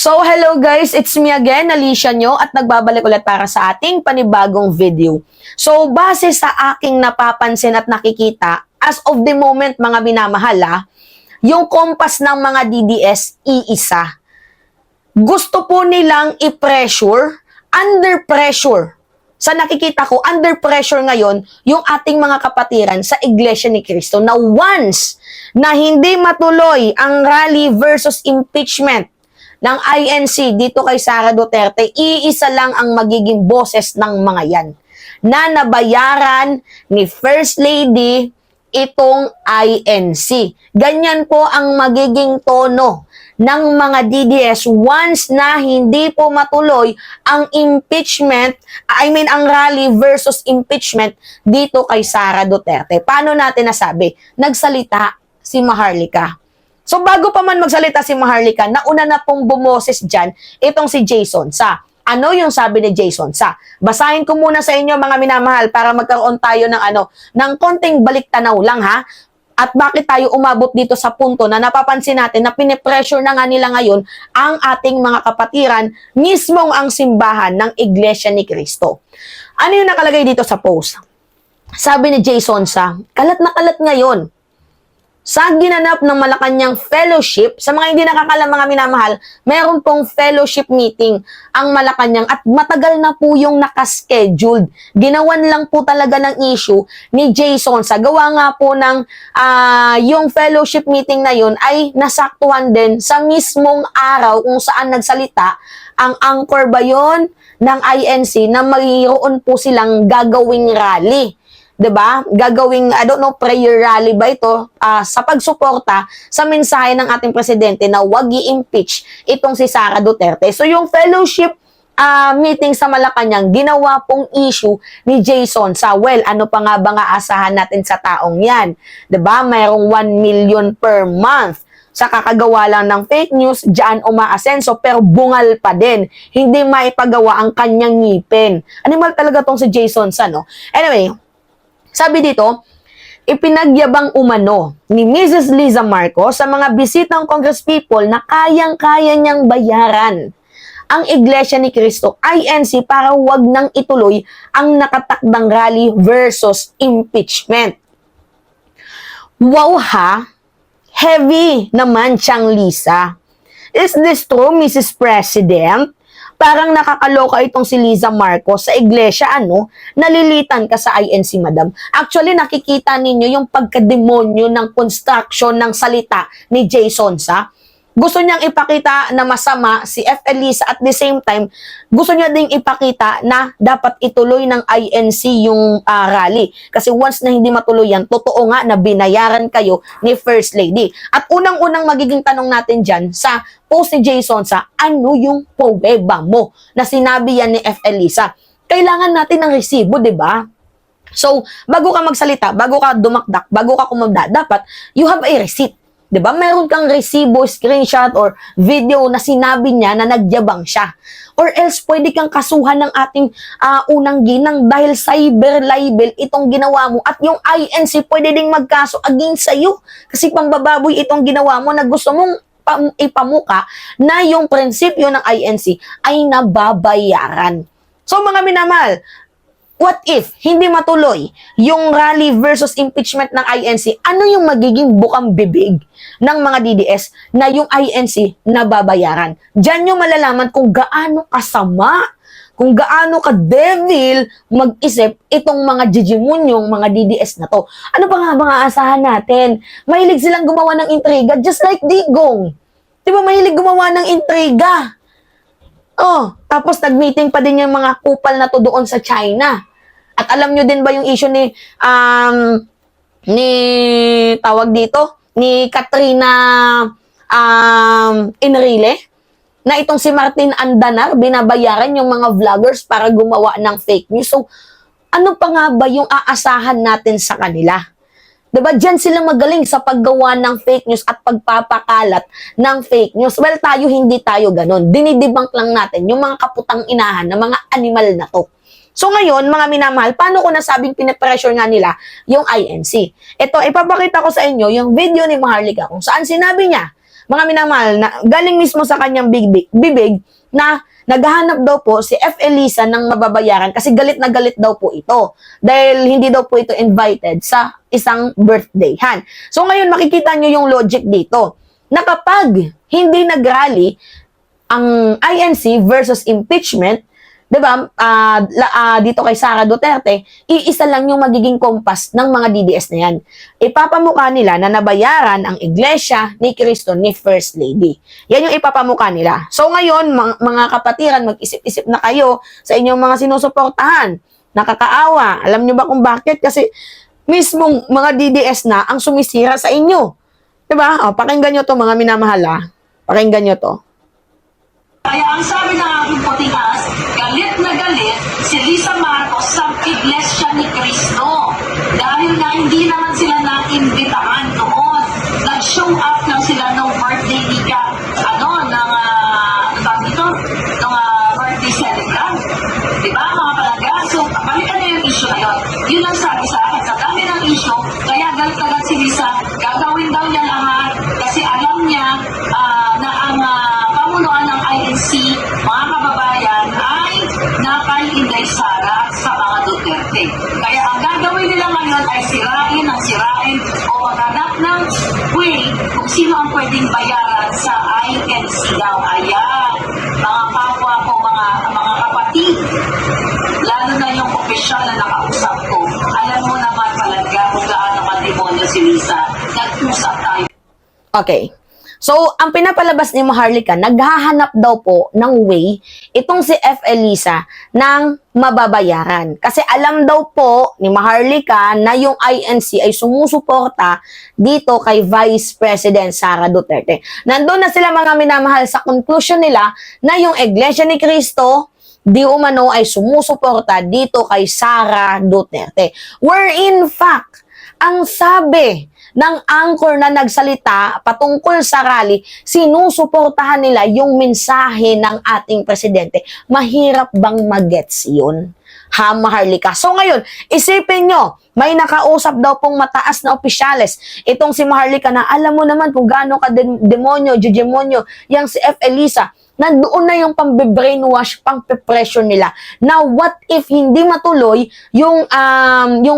So, hello guys, it's me again, Alicia nyo, at nagbabalik ulit para sa ating panibagong video. So, base sa aking napapansin at nakikita, as of the moment mga minamahal, yung kompas ng mga DDS, iisa. Gusto po nilang i-pressure, under pressure. Sa nakikita ko, under pressure ngayon, yung ating mga kapatiran sa Iglesia ni Cristo na once na hindi matuloy ang rally versus impeachment ng INC dito kay Sara Duterte, iisa lang ang magiging boses ng mga yan na nabayaran ni First Lady itong INC. Ganyan po ang magiging tono ng mga DDS once na hindi po matuloy ang impeachment, ang rally versus impeachment dito kay Sara Duterte. Paano natin nasabi? Nagsalita si Maharlika. So, bago pa man magsalita si Maharlika, nauna na pong bumoses dyan itong si Jason Sa. Ano yung sabi ni Jason Sa? Basahin ko muna sa inyo mga minamahal para magkaroon tayo ng konting baliktanaw lang ha. At bakit tayo umabot dito sa punto na napapansin natin na pinipressure na nga nila ngayon ang ating mga kapatiran, mismong ang simbahan ng Iglesia ni Cristo. Ano yung nakalagay dito sa post? Sabi ni Jason Sa, kalat na kalat ngayon sa ginanap ng Malacanang Fellowship. Sa mga hindi nakakalam mga minamahal, meron pong fellowship meeting ang Malacanang at matagal na po yung nakascheduled. Ginawan lang po talaga ng issue ni Jason Sa. Gawa nga po ng yung fellowship meeting na yun ay nasaktuhan din sa mismong araw kung saan nagsalita ang anchor ba yun ng INC na mayroon po silang gagawing rally. 'Di ba? Gagawing, prayer rally ba ito sa pagsuporta sa mensahe ng ating presidente na wag i-impeach itong si Sara Duterte. So yung fellowship meeting sa Malacanang, ginawa pong issue ni Jason Sa. Well, ano pa nga ba asahan natin sa taong yan? 'Di ba? Mayroong 1 million per month sa kakagawa lang ng fake news, diyan umaasenso, pero bungal pa din. Hindi maipagawa ang kanyang ngipin. Animal talaga tong si Jason Sa, no? Anyway, sabi dito, ipinagyabang umano ni Mrs. Liza Marcos sa mga bisitang congresspeople na kayang-kaya niyang bayaran ang Iglesia ni Cristo, INC, para wag nang ituloy ang nakatakdang rally versus impeachment. Wow ha! Heavy naman siyang Liza. Is this true, Mrs. President? Parang nakakaloka itong si Liza Marcos sa iglesia, nalilitan ka sa INC, madam. Actually, nakikita ninyo yung pagkademonyo ng construction ng salita ni Jason Sa. Gusto niyang ipakita na masama si F. Elisa, at the same time, gusto niya ding ipakita na dapat ituloy ng INC yung rally. Kasi once na hindi matuloy yan, totoo nga na binayaran kayo ni First Lady. At unang-unang magiging tanong natin dyan sa post ni Jason Sa, ano yung pruweba mo na sinabi yan ni F. Elisa? Kailangan natin ng resibo, di ba? So, bago ka magsalita, bago ka dumakdak, bago ka kumanda, dapat you have a receipt. Diba? Meron kang resibo, screenshot, or video na sinabi niya na nagyabang siya. Or else, pwede kang kasuhan ng ating unang ginang dahil cyber libel itong ginawa mo. At yung INC pwede ding magkaso against sa'yo. Kasi pambababoy itong ginawa mo na gusto mong ipamuka na yung prinsipyo ng INC ay nababayaran. So mga minamahal, what if hindi matuloy yung rally versus impeachment ng INC? Ano yung magiging bukang bibig ng mga DDS na yung INC nababayaran? Diyan nyo malalaman kung gaano kasama, kung gaano ka-devil mag-isip itong mga jijimunyong mga DDS na to. Ano pa nga ba aasahan natin? Mahilig silang gumawa ng intriga just like Digong. Diba mahilig gumawa ng intriga? Oh, tapos nag-meeting pa din yung mga kupal na to doon sa China. At alam nyo din ba yung issue ni Katrina Enrile? Na itong si Martin Andanar, binabayaran yung mga vloggers para gumawa ng fake news. So, ano pa nga ba yung aasahan natin sa kanila? Diba, dyan sila magaling sa paggawa ng fake news at pagpapakalat ng fake news. Well, hindi tayo ganun. Dinidebunk lang natin yung mga kaputang inahan na mga animal na to. So ngayon, mga minamahal, paano ko nasabing pinipressure nga nila yung INC? Ito, ipapakita ko sa inyo yung video ni Maharlika kung saan sinabi niya mga minamahal, na galing mismo sa kanyang bibig na naghahanap daw po si F. Elisa ng mababayaran kasi galit na galit daw po ito dahil hindi daw po ito invited sa isang birthday-han. So ngayon makikita nyo yung logic dito na kapag hindi nag-rally ang INC versus impeachment, 'di ba? Dito kay Sara Duterte, iisa lang yung magiging kompas ng mga DDS na yan. Ipapamukha nila na nabayaran ang Iglesia ni Cristo ni First Lady. Yan yung ipapamukha nila. So ngayon, mga kapatiran, mag-isip-isip na kayo sa inyong mga sinusuportahan. Nakakaawa. Alam nyo ba kung bakit? Kasi mismong mga DDS na ang sumisira sa inyo. 'Di ba? O, pakinggan nyo to mga minamahal. Pakinggan nyo to. Kaya ang sabi ng aking potikas, galit na galit si Lisa Marcos sa Iglesia ni Cristo. Dahil nga hindi naman sila naimbitahan noon. Nag-show up lang sila ng birthday ni birthday celebrant. Diba mga palaga? So, balikan na yung issue na yun. Yun ang sabi sa akin. Sa dami ng issue, kaya galit-galit si Lisa, gagawin daw niya lahat kasi alam niya na ang pamunuan ng INC, mga kababayan, ay nakay-Inday Sara sa mga Duterte. Kaya ang gagawin nila ngayon ay sirain o maghanap ng way kung sino ang pwedeng bayaran sa INC daw. Ayan, mga kapwa ko, mga kapatid, lalo na yung opisyal na nakausap ko. Alam mo naman talaga kung gaano ka-demonyo si Lisa. Nag-usap tayo. Okay. So, ang pinapalabas ni Maharlika, naghahanap daw po ng way itong si F. Elisa ng mababayaran. Kasi alam daw po ni Maharlika na yung INC ay sumusuporta dito kay Vice President Sara Duterte. Nandun na sila mga minamahal sa conclusion nila na yung Iglesia ni Cristo di umano ay sumusuporta dito kay Sara Duterte. Where in fact, ang sabi ng anchor na nagsalita patungkol sa rally, sinusuportahan nila yung mensahe ng ating presidente. Mahirap bang magets yun? Ha, Maharlika? So ngayon, isipin nyo, may nakausap daw pong mataas na opisyales. Itong si Maharlika na alam mo naman kung gaano ka demonyo, jujemonyo, yang si F. Elisa, nandoon na yung pang-brainwash, pang-pressure nila. Now, what if hindi matuloy yung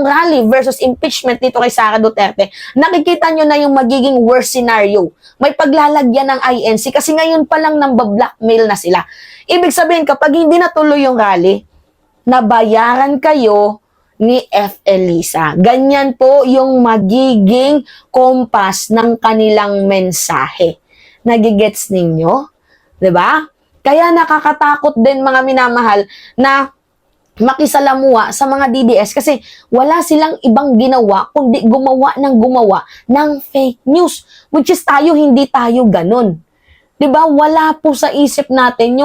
rally versus impeachment dito kay Sara Duterte? Nakikita nyo na yung magiging worst scenario. May paglalagyan ng INC kasi ngayon pa lang nang-blackmail na sila. Ibig sabihin, kapag hindi natuloy yung rally, nabayaran kayo ni F. Elisa. Ganyan po yung magiging kompas ng kanilang mensahe. Nagigets ninyo? 'Di ba? Kaya nakakatakot din mga minamahal na makisalamuha sa mga DDS kasi wala silang ibang ginawa kundi gumawa ng fake news, which is tayo hindi tayo ganun. 'Di ba? Wala po sa isip natin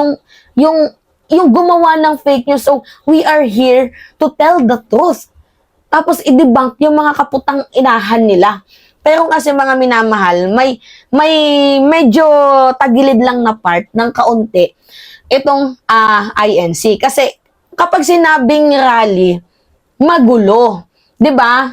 yung gumawa ng fake news. So we are here to tell the truth. Tapos i-debunk yung mga kaputang inahan nila. Pero kasi mga minamahal, may medyo tagilid lang na part ng kaunti itong INC. Kasi kapag sinabing rally, magulo. 'Di ba?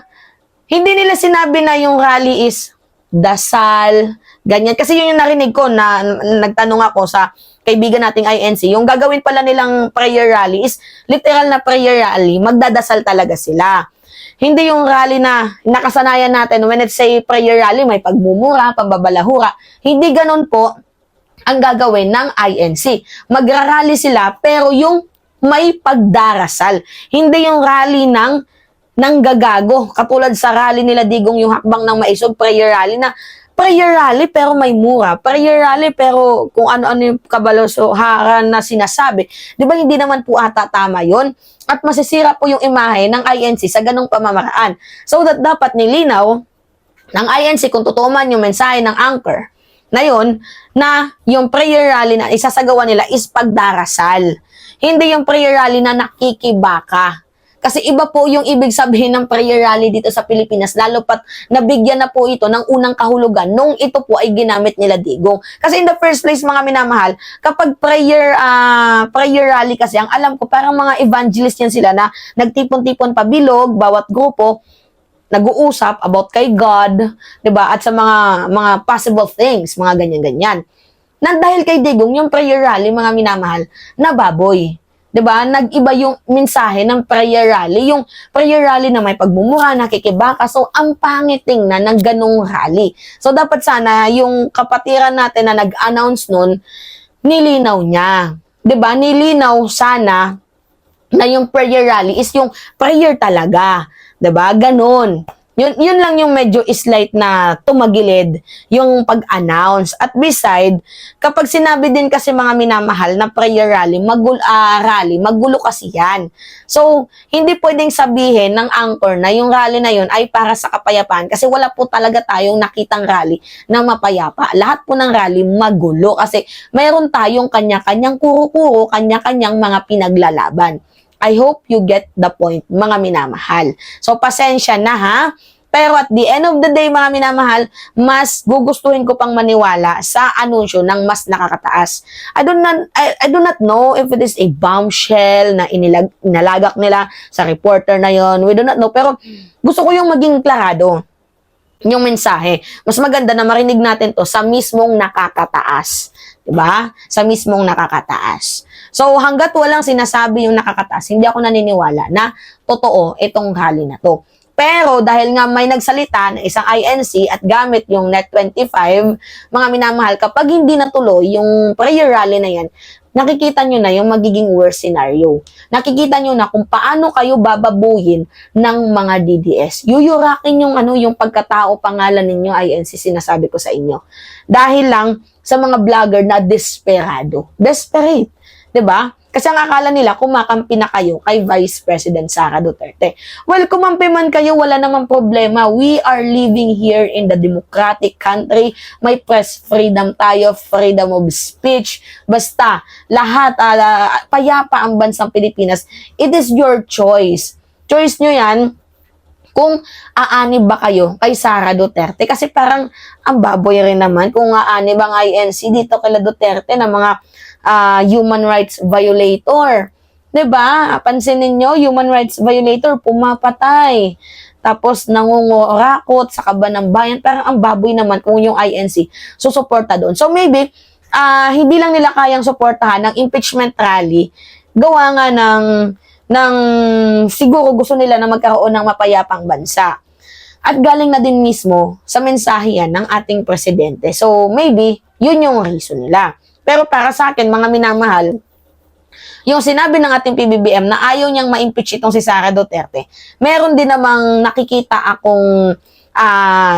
Hindi nila sinabi na yung rally is dasal, ganyan. Kasi yun yung narinig ko na nagtanong ako sa kaibigan nating INC. Yung gagawin pala nilang prayer rally is literal na prayer rally. Magdadasal talaga sila. Hindi yung rally na nakasanayan natin, when it's say prayer rally, may pagmumura, pambabalahura. Hindi ganun po ang gagawin ng INC. Magrarally sila, pero yung may pagdarasal. Hindi yung rally ng gagago. Katulad sa rally nila Digong yung hakbang ng maisog, prayer rally na prayer rally pero may mura. Prayer rally pero kung ano-ano yung kabalosoharan na sinasabi. Di ba hindi naman po ata tama yun? At masisira po yung imahe ng INC sa ganong pamamaraan. So that dapat nilinaw ng INC kung totoo man yung mensahe ng anchor na yun, na yung prayer rally na isasagawa nila is pagdarasal. Hindi yung prayer rally na nakikibaka. Kasi iba po yung ibig sabihin ng prayer rally dito sa Pilipinas, lalo pat nabigyan na po ito ng unang kahulugan nung ito po ay ginamit nila Digong. Kasi in the first place, mga minamahal, kapag prayer rally kasi, ang alam ko, parang mga evangelist yan sila na nagtipon-tipon pabilog, bawat grupo, nag-uusap about kay God, 'di ba? At sa mga possible things, mga ganyan-ganyan. Na dahil kay Digong, yung prayer rally, mga minamahal, nababoy. 'Di ba? Nag-iba yung mensahe ng prayer rally. Yung prayer rally na may pagmumura, nakikibaka. So, ang pangit tingnan ng ganung rally. So, dapat sana yung kapatiran natin na nag-announce nun, nilinaw niya. 'Di ba? Nilinaw sana na yung prayer rally is yung prayer talaga. 'Di ba? Ganun. Yun lang yung medyo slight na tumagilid yung pag-announce. At beside, kapag sinabi din kasi mga minamahal na prayer rally, magulo kasi yan. So, hindi pwedeng sabihin ng anchor na yung rally na yun ay para sa kapayapaan kasi wala po talaga tayong nakitang rally na mapayapa. Lahat po ng rally magulo kasi mayroon tayong kanya-kanyang kuro-kuro, kanya-kanyang mga pinaglalaban. I hope you get the point, mga minamahal. So, pasensya na ha. Pero at the end of the day, mga minamahal, mas gugustuhin ko pang maniwala sa anunsyo ng mas nakakataas. I do not know if it is a bombshell na inalagak nila sa reporter na yon. We do not know. Pero gusto ko yung maging klarado yung mensahe. Mas maganda na marinig natin to sa mismong nakakataas. Diba? Sa mismong nakakataas. So, hanggat walang sinasabi yung nakakataas, hindi ako naniniwala na totoo itong rally na to. Pero, dahil nga may nagsalita na isang INC at gamit yung Net25, mga minamahal, kapag hindi natuloy yung prayer rally na yan, nakikita nyo na yung magiging worst scenario. Nakikita nyo na kung paano kayo bababuyin ng mga DDS. Yuyurakin yung pagkatao pangalan ninyo, INC, sinasabi ko sa inyo. Dahil lang sa mga vlogger na desperado. Desperate. 'Di ba? Kasi ang akala nila, kumakampi na kayo kay Vice President Sara Duterte. Well, kumampi man kayo, wala namang problema. We are living here in the democratic country. May press freedom tayo, freedom of speech. Basta, lahat, payapa ang bansang Pilipinas. It is your choice. Choice nyo yan kung aanib ba kayo kay Sara Duterte. Kasi parang ang baboy rin naman kung aanib ang INC dito kay Duterte na mga human rights violator. 'Di ba? Pansinin niyo, human rights violator pumapatay. Tapos nangungurakot sa kaban ng bayan. Parang ang baboy naman kung yung INC susuporta doon. So maybe hindi lang nila kayang suportahan ng impeachment rally. Gawa nga ng siguro gusto nila na magkaroon ng mapayapang bansa. At galing na din mismo sa mensahe yan ng ating presidente. So maybe yun yung reason nila. Pero para sa akin, mga minamahal, yung sinabi ng ating PBBM na ayaw niyang ma-impeach itong si Sara Duterte, meron din namang nakikita akong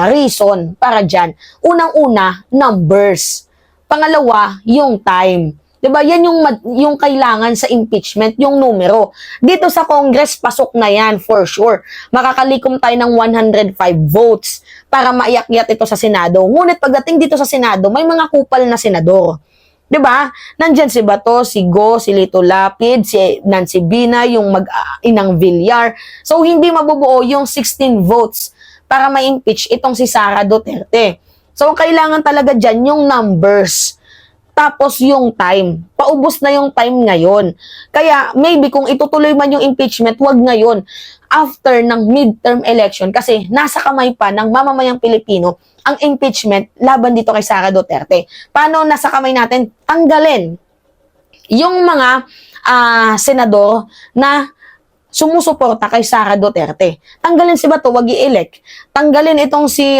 reason para dyan. Unang-una, numbers. Pangalawa, yung time. 'Di ba? Yan yung kailangan sa impeachment, yung numero. Dito sa Congress, pasok na yan for sure. Makakalikom tayo ng 105 votes para maiakyat ito sa Senado. Ngunit pagdating dito sa Senado, may mga kupal na senador. 'Di ba? Nandiyan si Bato, si Go, si Lito Lapid, si Nancy Binay, yung mag-inang Villar. So hindi mabubuo yung 16 votes para ma-impeach itong si Sara Duterte. So kailangan talaga diyan yung numbers. Tapos yung time. Paubos na yung time ngayon. Kaya maybe kung itutuloy man yung impeachment, wag ngayon. After ng midterm election kasi nasa kamay pa ng mamamayang Pilipino ang impeachment laban dito kay Sara Duterte. Paano nasa kamay natin? Tanggalin yung mga senador na sumusuporta kay Sara Duterte. Tanggalin si Bato, wag i-elect. Tanggalin itong si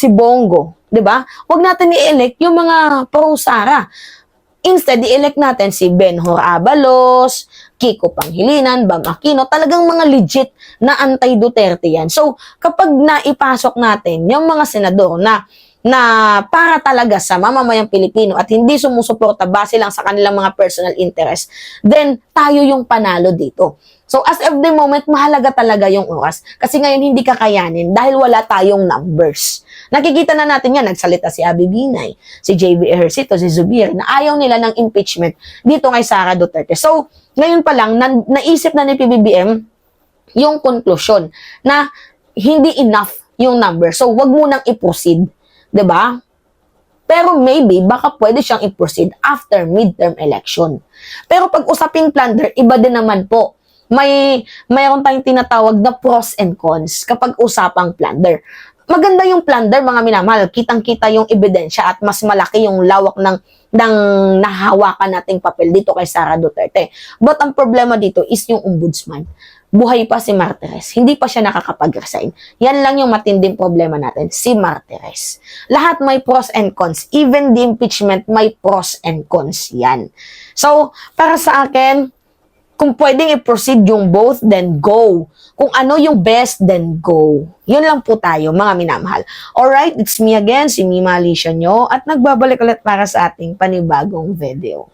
Bongo. 'Di ba? Huwag natin i-elect yung mga pro-Sara. Instead, i-elect natin si Benhur Abalos, Kiko Panghilinan, Bam Aquino, talagang mga legit na anti-Duterte yan. So, kapag naipasok natin yung mga senador na para talaga sa mamamayang Pilipino at hindi sumusuporta base lang sa kanilang mga personal interest, then tayo yung panalo dito. So, as of the moment, mahalaga talaga yung oras. Kasi ngayon, hindi kakayanin dahil wala tayong numbers. Nakikita na natin yan, nagsalita si Abby Binay, si JB Ejercito, si Zubir, na ayaw nila ng impeachment dito kay Sara Duterte. So, ngayon pa lang, naisip na ni PBBM yung conclusion na hindi enough yung number. So, wag mo nang i-proceed. 'Di ba? Pero maybe, baka pwede siyang i-proceed after midterm election. Pero pag usaping plunder, iba din naman po. mayroon tayong tinatawag na pros and cons kapag usapang plunder. Maganda yung plunder, mga minamahal. Kitang-kita yung ebidensya at mas malaki yung lawak ng nahawakan nating papel dito kay Sara Duterte. But ang problema dito is yung ombudsman. Buhay pa si Martires. Hindi pa siya nakakapag-resign. Yan lang yung matinding problema natin, si Martires. Lahat may pros and cons. Even the impeachment, may pros and cons yan. So, para sa akin, kung pwedeng i-proceed yung both, then go. Kung ano yung best, then go. Yun lang po tayo, mga minamahal. Alright, it's me again, si Mima Alicia nyo, at nagbabalik ulit para sa ating panibagong video.